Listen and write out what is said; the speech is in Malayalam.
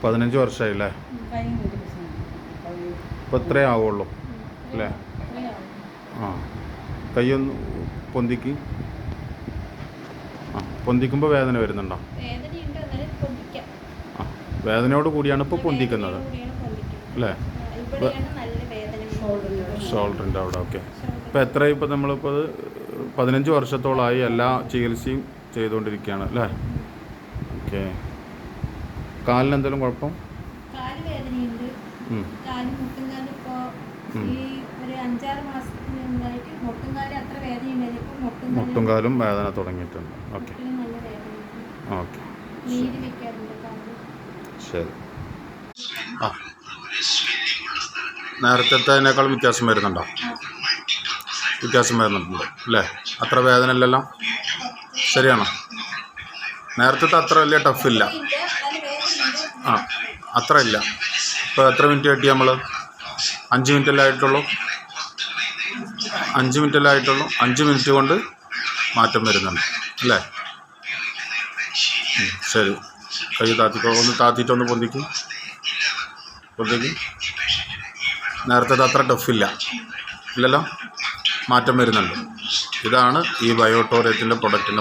15 വർഷമായില്ലേ? ഇപ്പോൾ ഇത്രേ ആവുള്ളൂ അല്ലേ? ആ, കൈയൊന്ന് പൊന്തിക്ക്. ആ, പൊന്തിക്കുമ്പോൾ വേദന വരുന്നുണ്ടോ? ആ, വേദനയോട് കൂടിയാണ് ഇപ്പോൾ പൊന്തിക്കുന്നത് അല്ലേ? ഷോൾഡറിൻ്റെ അവിടെ. ഓക്കെ. ഇപ്പോൾ എത്രയും ഇപ്പോൾ നമ്മളിപ്പോൾ 15 വർഷത്തോളമായി എല്ലാ ചികിത്സയും ചെയ്തുകൊണ്ടിരിക്കുകയാണ് അല്ലേ? ഓക്കെ. കാലിന് എന്തെങ്കിലും കുഴപ്പം? മുട്ടുംകാലും വേദന തുടങ്ങിയിട്ടുണ്ട്. ഓക്കെ ഓക്കെ ശരി. ആ, നേരത്തേക്കാളും വ്യത്യാസം വരുന്നുണ്ടോ? വ്യത്യാസം വരുന്നുണ്ട് അല്ലേ? അത്ര വേദന ഇല്ലല്ലോ? ശരിയാണോ? നേരത്തെ അത്ര വലിയ ടഫില്ല. ആ, അത്ര ഇല്ല. ഇപ്പോൾ എത്ര മിനിറ്റ് കിട്ടി നമ്മൾ? 5 മിനിറ്റല്ലേ ആയിട്ടുള്ളൂ. 5 മിനിറ്റല്ലേ ആയിട്ടുള്ളൂ. 5 മിനിറ്റ് കൊണ്ട് മാറ്റം വരുന്നുണ്ട് അല്ലേ? ശരി. കൈ താത്തിക്കോ. ഒന്ന് താത്തിയിട്ടൊന്ന് പൊന്തിക്കും. നേരത്തെ അത്ര ടഫില്ല ഇല്ലല്ലോ? മാറ്റം വരുന്നുണ്ട്. ഇതാണ് ഈ ബയോട്ടോറിയത്തിൻ്റെ പ്രൊഡക്റ്റിൻ്റെ